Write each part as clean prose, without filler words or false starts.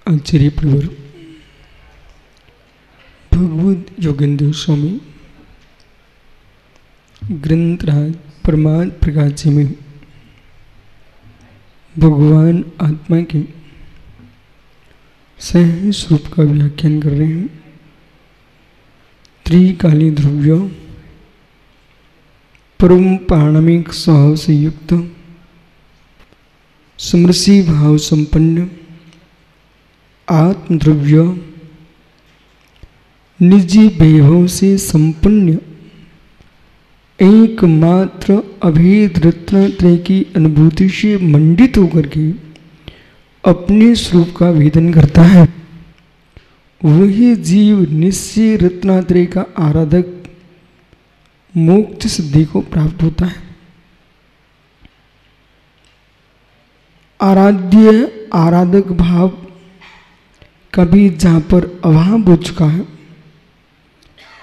आचार्य प्रवर भगवद योगेंद्र स्वामी ग्रंथराज परमात्म प्रकाश जी में भगवान आत्मा के सह स्वरूप का व्याख्यान कर रहे हैं। त्रिकाली द्रव्य परम पाणमिक स्वभाव से युक्त समरसी भाव संपन्न आत्मद्रव्य निजी वैभव से संपन्न एकमात्र अभेद रत्नत्रय की अनुभूति से मंडित होकर के अपने स्वरूप का वेदन करता है। वही जीव निश्चय रत्नात्रय का आराधक मोक्ष सिद्धि को प्राप्त होता है। आराध्य आराधक भाव कभी जहाँ पर अभाव हो चुका है,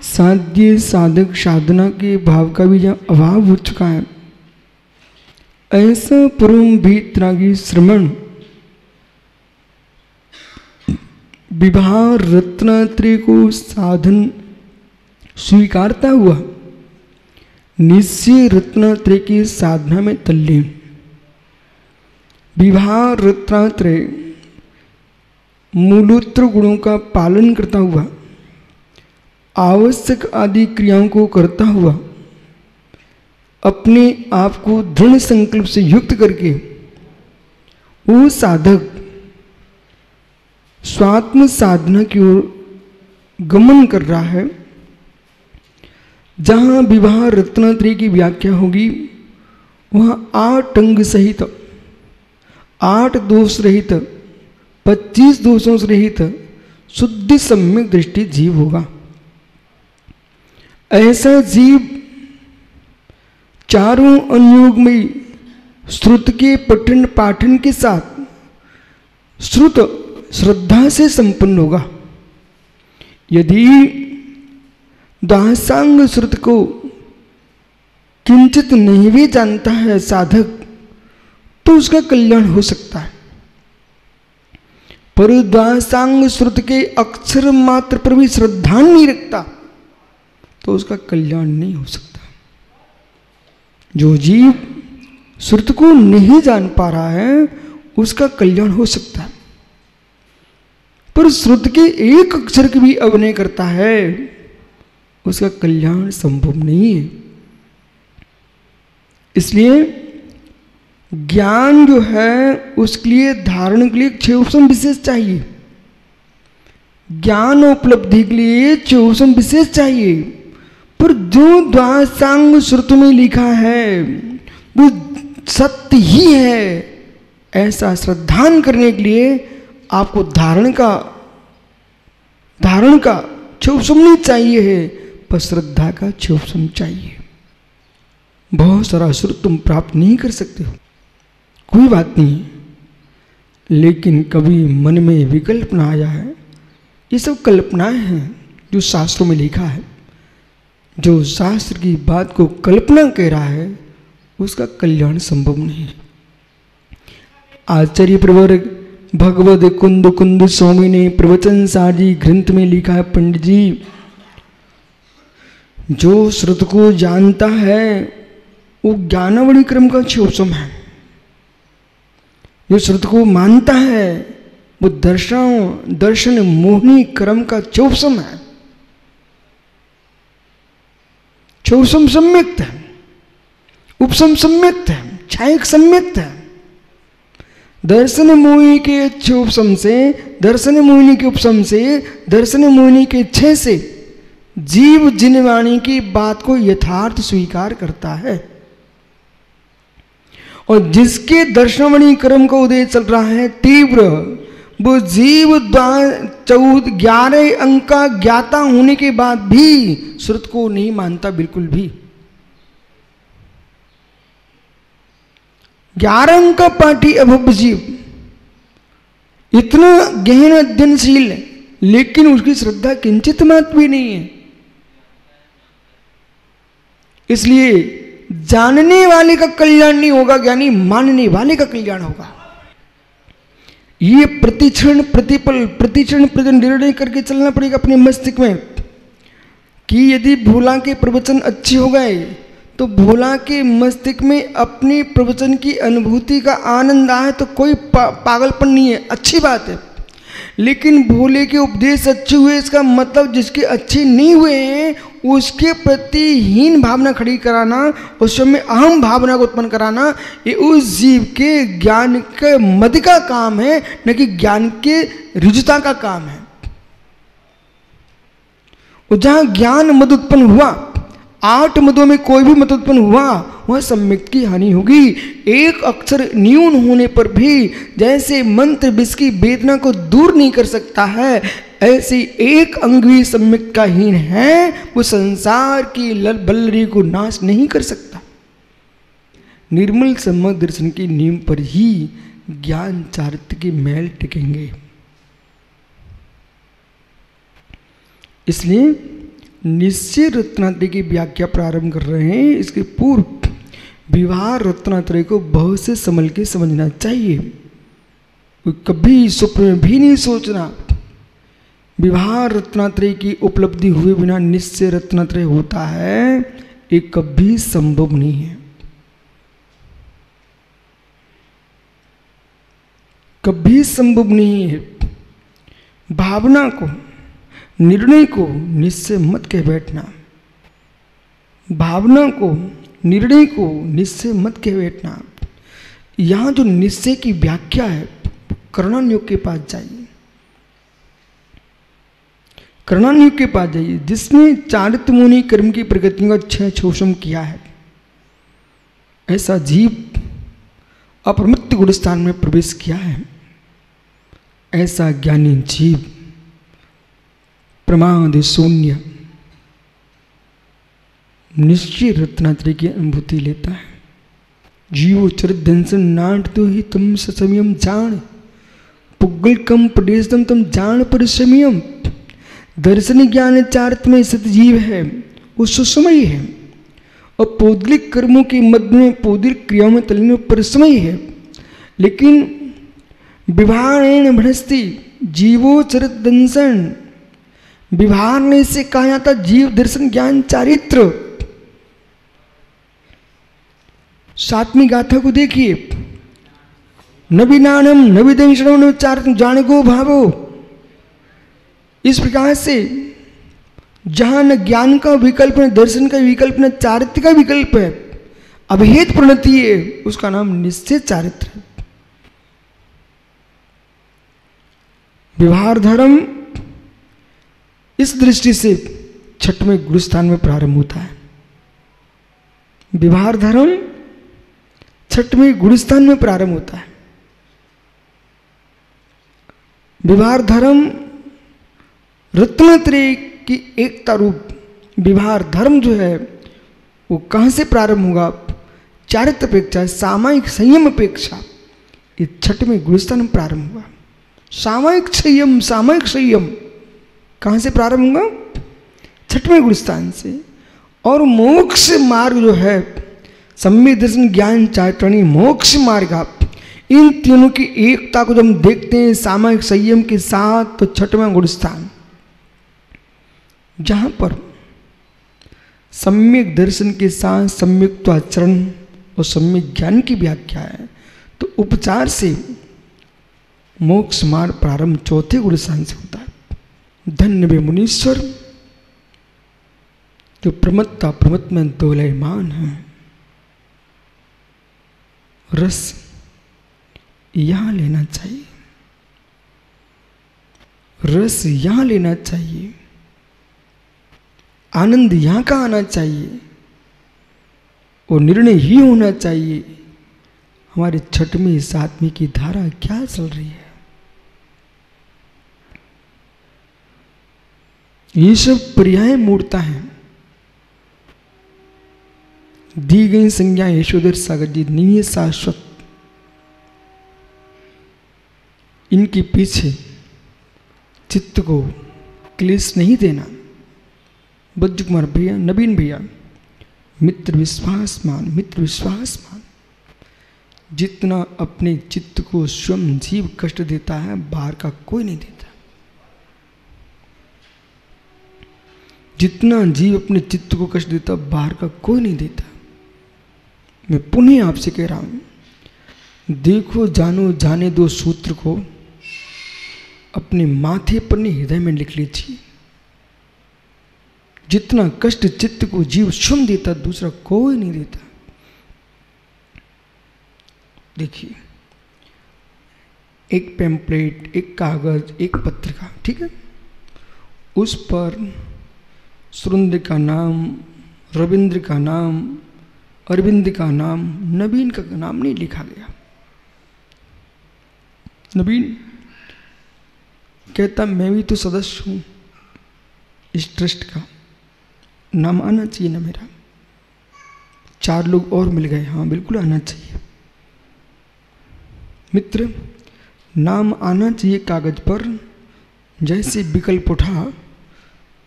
साध्य साधक साधना के भाव का भी जहाँ अभाव हो चुका है, ऐसा परम भीतरागी श्रमण विवाह रत्नात्रय को साधन स्वीकारता हुआ निश्चय रत्नात्रय की साधना में तल्लीन विवाह रत्नात्रय मूलोत्तर गुणों का पालन करता हुआ आवश्यक आदि क्रियाओं को करता हुआ अपने आप को दृढ़ संकल्प से युक्त करके वो साधक स्वात्म साधना की ओर गमन कर रहा है। जहाँ विवाह रत्नात्रय की व्याख्या होगी वहाँ 8 अंग सहित 8 दोष रहित 25 दोषों से रहित शुद्ध सम्यक दृष्टि जीव होगा। ऐसा जीव चारों अनुयोग में श्रुत के पठन पाठन के साथ श्रुत श्रद्धा से संपन्न होगा। यदि दासांग श्रुत को किंचित नहीं भी जानता है साधक तो उसका कल्याण हो सकता है, पर दासांग श्रुत के अक्षर मात्र पर भी श्रद्धा नहीं रखता तो उसका कल्याण नहीं हो सकता। जो जीव श्रुत को नहीं जान पा रहा है उसका कल्याण हो सकता है, पर श्रुत के एक अक्षर की भी अभिनय करता है उसका कल्याण संभव नहीं है। इसलिए ज्ञान जो है उसके लिए धारण के लिए 6 उपशम विशेष चाहिए, ज्ञान उपलब्धि के लिए 6 उपशम विशेष चाहिए। पर जो द्वासांग श्रुत में लिखा है वो सत्य ही है, ऐसा श्रद्धान करने के लिए आपको धारण का 6 उपशम नहीं चाहिए है, पर श्रद्धा का 6 उपशम चाहिए। बहुत सारा श्रुत तुम प्राप्त नहीं कर सकते हो, कोई बात नहीं, लेकिन कभी मन में विकल्पना आया है, ये सब कल्पनाएं हैं जो शास्त्रों में लिखा है। जो शास्त्र की बात को कल्पना कह रहा है उसका कल्याण संभव नहीं है। आचार्य प्रवर भगवद कुंद कुंद स्वामी ने प्रवचन सारी ग्रंथ में लिखा है, पंडित जी जो श्रुत को जानता है वो ज्ञानावली क्रम का 6 उपशम है। जो श्रुत को मानता है वो दर्शन मोहनी क्रम का 6 उपशम है। 6 उपशम सम्यक्त है, उपशम सम्यक्त है, छायक सम्यक्त है। दर्शन मोहिनी के 6 उपशम से, दर्शन मोहिनी के उपशम से, दर्शन मोहिनी के 6 से जीव जिनवाणी की बात को यथार्थ स्वीकार करता है। और जिसके दर्शनवाणी क्रम का उदय चल रहा है तीव्र, वो जीव 11 अंक का ज्ञाता होने के बाद भी श्रुत को नहीं मानता बिल्कुल भी। 11 अंक का पाठी अभव्य जीव इतना गहन अध्ययनशील है, लेकिन उसकी श्रद्धा किंचित मात्र भी नहीं है। इसलिए जानने वाले का कल्याण नहीं होगा, ज्ञानी मानने वाले का कल्याण होगा। ये प्रतिक्षण प्रतिपल प्रतिक्षण प्रति निर्णय करके चलना पड़ेगा अपने मस्तिष्क में कि यदि भोला के प्रवचन अच्छे हो गए तो भोला के मस्तिष्क में अपने प्रवचन की अनुभूति का आनंद आए तो कोई पागलपन नहीं है, अच्छी बात है। लेकिन भोले के उपदेश अच्छे हुए इसका मतलब जिसके अच्छे नहीं हुए हैं उसके प्रति हीन भावना खड़ी कराना, उस समय अहम भावना को उत्पन्न कराना, ये उस जीव के ज्ञान के मद का काम है, न कि ज्ञान के रुजुता का काम है। और जहाँ ज्ञान मद उत्पन्न हुआ, 8 मदों में कोई भी मद उत्पन्न हुआ, वह सम्यक की हानि होगी। एक अक्षर न्यून होने पर भी जैसे मंत्र विष की वेदना को दूर नहीं कर सकता है, ऐसे एक अंग भी सम्यक का हीन है, वो संसार की बल्लरी को नाश नहीं कर सकता। निर्मल सम्यक दर्शन की नींव पर ही ज्ञान चारित्र के मैल टिकेंगे। इसलिए निश्चय रत्नात्रय की व्याख्या प्रारंभ कर रहे हैं। इसके पूर्व विवाह रत्नात्रय को बहुत से संभल के समझना चाहिए। कभी स्वप्न में भी नहीं सोचना विवाह रत्नात्रय की उपलब्धि हुए बिना निश्चय रत्नात्रय होता है, ये कभी संभव नहीं है। कभी संभव नहीं है। भावना को, निर्णय को निश्चय मत कह बैठना, भावना को, निर्णय को निश्चय मत कह बैठना। यहाँ जो निश्चय की व्याख्या है, कर्णानुयोग के पास जाइए, कर्णानुयोग के पास जाइए, जिसने चारित्र मुनि कर्म की प्रगतियों का 6 शोषण किया है। ऐसा जीव अपरमित गुणस्थान में प्रवेश किया है। ऐसा ज्ञानी जीव प्रमाद शून्य निश्चय रत्नात्रय की अनुभूति लेता है। जीवो चरित दंसन नाट तो ही तुम ससमयम जान, पुग्गल कम प्रदेशम तुम जान पर समयम। दर्शन ज्ञान चारित्र में सत जीव है, वो सुसमय है, और पौद्गलिक कर्मों के मध्य में पौद्गलिक क्रियाओं में तल्लीन पर समय है। लेकिन विभारण भ्रस्ति जीवो चरित दंसन, विभारने से कहा जाता जीव दर्शन ज्ञान चारित्र। 7वीं गाथा को देखिए, नवीनानम नवीदं श्रवण चारित्र जाणगो भावो। इस प्रकार से जहां न ज्ञान का विकल्प, न दर्शन का विकल्प, न चारित्र का विकल्प है, अभेद प्रणति है, उसका नाम निश्चय चारित्र है। व्यवहार धर्म इस दृष्टि से 6वें गुरुस्थान में प्रारंभ होता है। व्यवहार धर्म 6वें गुरुस्थान में प्रारंभ होता है। व्यवहार धर्म रत्नात्रय की एकता रूप व्यवहार धर्म जो है वो कहाँ से प्रारंभ होगा? चारित्र अपेक्षा, सामायिक संयम अपेक्षा ये 6वें गुरुस्थान में प्रारंभ होगा। सामायिक संयम कहाँ से प्रारंभ होगा? 6वें गुरुस्थान से। और मोक्ष मार्ग जो है, सम्यक दर्शन ज्ञान चारित्रणी मोक्ष मार्ग, इन तीनों की एकता को जब हम देखते हैं सामायिक संयम के साथ, तो 6वां गुरुस्थान, जहाँ पर सम्यक दर्शन के साथ सम्यक आचरण और सम्यक ज्ञान की व्याख्या है, तो उपचार से मोक्ष मार्ग प्रारंभ 4थे गुरुस्थान से होता है। धन्य वे मुनीश्वर जो प्रमत्त में दोलयमान है। रस यहां लेना चाहिए, रस यहां लेना चाहिए, आनंद यहां का आना चाहिए, और निर्णय ही होना चाहिए हमारे 6वीं 7वीं की धारा क्या चल रही है। ये सब पर्याय मूर्ता है। दी गई संज्ञा यशोधर सागर जी नहीं शाश्वत, इनके पीछे चित्त को क्लेश नहीं देना। बद्र कुमार भैया, नवीन भैया, मित्र विश्वास मान, जितना अपने चित्त को स्वयं जीव कष्ट देता है, बाहर का कोई नहीं देता। जितना जीव अपने चित्त को कष्ट देता, बाहर का कोई नहीं देता। मैं पुनः आपसे कह रहा हूं, देखो जानो जाने दो सूत्र को अपने माथे पर नहीं, हृदय में लिख लीजिए। जितना कष्ट चित्त को जीव स्वयं देता, दूसरा कोई नहीं देता। देखिए, एक पैम्पलेट, एक कागज, एक पत्रिका, ठीक है, उस पर सुरेंद्र का नाम, रविंद्र का नाम, अरविंद का नाम, नवीन का नाम नहीं लिखा गया। नवीन कहता मैं भी तो सदस्य हूं इस ट्रस्ट का, नाम आना चाहिए ना मेरा। 4 लोग और मिल गए, हाँ बिल्कुल आना चाहिए। मित्र, नाम आना चाहिए कागज पर। जैसे विकल्प उठा,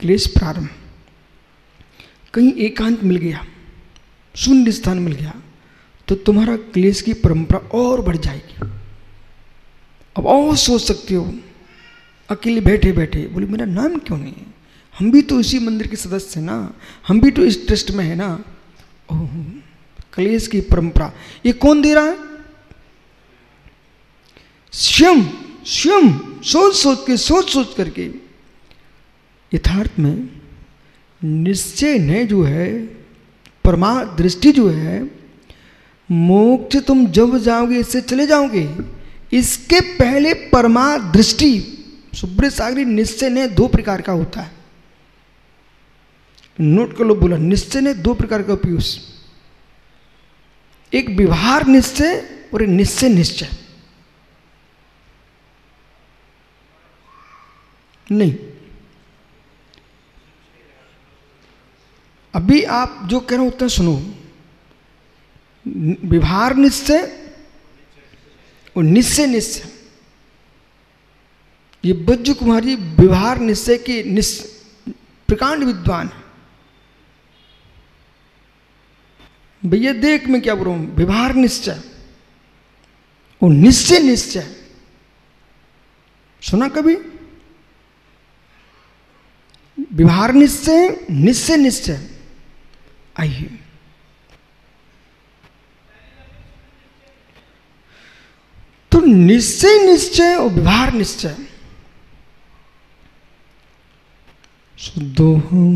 क्लेश प्रारंभ, कहीं एकांत मिल गया, शून्य स्थान मिल गया, तो तुम्हारा क्लेश की परंपरा और बढ़ जाएगी। अब और सोच सकते हो, अकेले बैठे बैठे बोले मेरा नाम क्यों नहीं है, हम भी तो इसी मंदिर के सदस्य हैं ना, हम भी तो इस ट्रस्ट में है ना। ओह, क्लेश की परंपरा ये कौन दे रहा है? स्वयं स्वयं सोच सोच करके। यथार्थ में निश्चय ने जो है, परमा दृष्टि जो है, मोक्ष तुम जब जाओगे इससे चले जाओगे, इसके पहले परमा दृष्टि। सुब्रत सागरी, निश्चय ने 2 प्रकार का होता है, नोट कर लो। बोला निश्चय ने 2 प्रकार का पीयूष, एक व्यवहार निश्चय और एक निश्चय निश्चय। नहीं, अभी आप जो कह रहे हो उतना सुनो। व्यवहार निश्चय और निश्चय निश्चय, ये बज्जू कुमारी व्यवहार निश्चय के प्रकांड विद्वान है। भैया देख मैं क्या बोल रहा हूं, व्यवहार निश्चय और निश्चय निश्चय सुना कभी? व्यवहार निश्चय, निश्चय निश्चय। आइए, तो निश्चय निश्चय और व्यवहार निश्चय। शुद्धोहम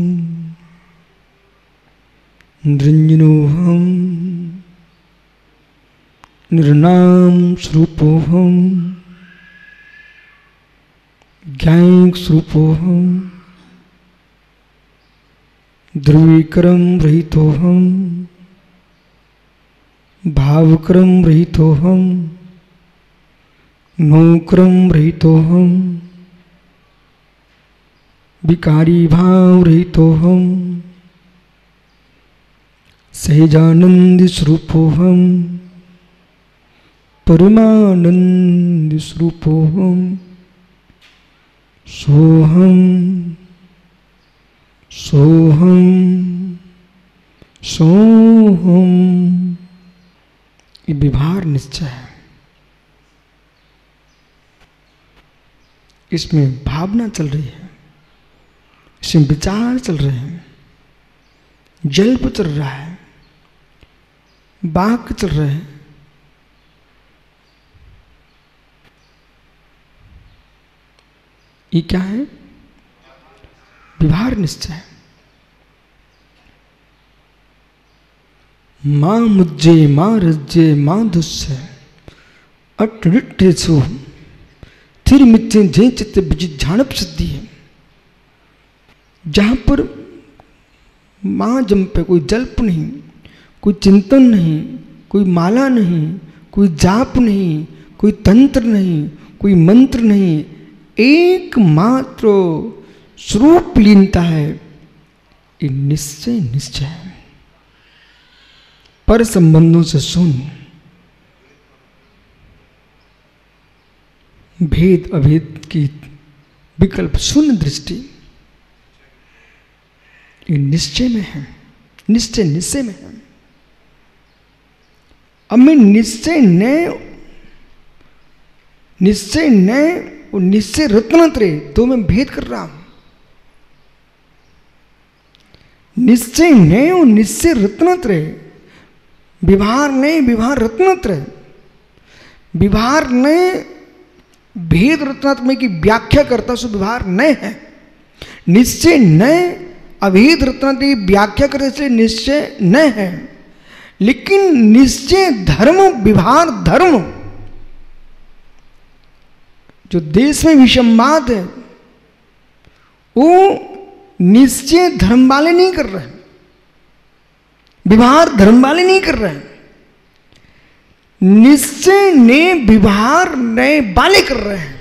निरंजनोहम निर्नाम स्वरूपोहम ज्ञान स्वरूपोहम ध्रुवीकरम रहितोहम भावक्रम रहितोहम नौक्रम रहितोहम विकारी भाव रहितोहम सहजानंद स्वरूपोहम परमानंद स्वरूपोहम सोहम सोहम सोहम। ये व्यवहार निश्चय है, इसमें भावना चल रही है, इसमें विचार चल रहे हैं, जल्प चल रहा है, वाक्य चल रहे हैं। ये क्या है? व्यवहार निश्चय। मां मुज्जे मां रज्जे मां दुस्से अटृट्यसु थिर मिच्चे जय चित्त बिजित झाणप सिद्धि है। जहां पर मां जंप पे कोई जल्प नहीं, कोई चिंतन नहीं, कोई माला नहीं, कोई जाप नहीं, कोई तंत्र नहीं, कोई मंत्र नहीं, एकमात्र स्वरूप लीनता है। ये निश्चय निश्चय है। पर संबंधों से शून्य, भेद अभेद की विकल्प शून्य दृष्टि, ये निश्चय में है, निश्चय निश्चय में है। अब मैं निश्चय न और निश्चय रत्नत्रय तो मैं भेद कर रहा हूं। निश्चय न और निश्चय रत्नत्रय, विभार न विभार रत्नत्रय। विभार न भेद रत्नात्मय की व्याख्या करता सो विभार न है। निश्चय न अभेद रत्नात्मय की व्याख्या करते इसलिए निश्चय न है। लेकिन निश्चय धर्म विभार धर्म जो देश में विषमवाद है वो निश्चय धर्म वाले नहीं कर रहे हैं, विभार धर्म वाले नहीं कर रहे हैं, निश्चय ने विभार नए वाले कर रहे हैं।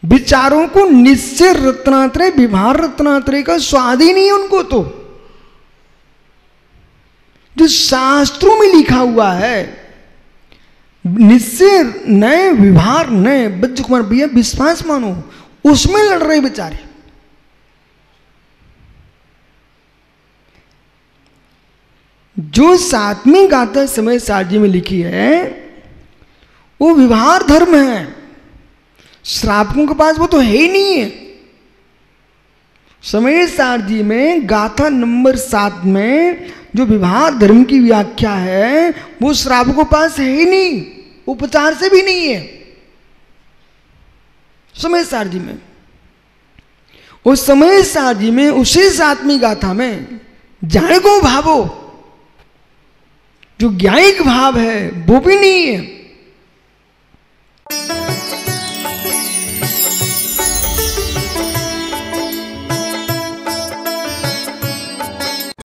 विचारों को निश्चय रत्नात्रय विभार रत्नात्रय का स्वाद ही नहीं है उनको। तो जो शास्त्रों में लिखा हुआ है निश्चय नए विभार नए, बच्चू कुमार भैया विश्वास मानो, उसमें लड़ रहे बेचारे। जो सातवीं गाथा समय सारजी में लिखी है वो विभार धर्म है, श्रावकों के पास वो तो है ही नहीं है। समय सारजी में गाथा नंबर 7 में जो विभार धर्म की व्याख्या है वो श्रावकों के पास है ही नहीं, उपचार से भी नहीं है समय सारजी में। उस समय सारजी में उसी 7वीं गाथा में जाने को भावो जो ज्ञायिक भाव है वो भी नहीं है।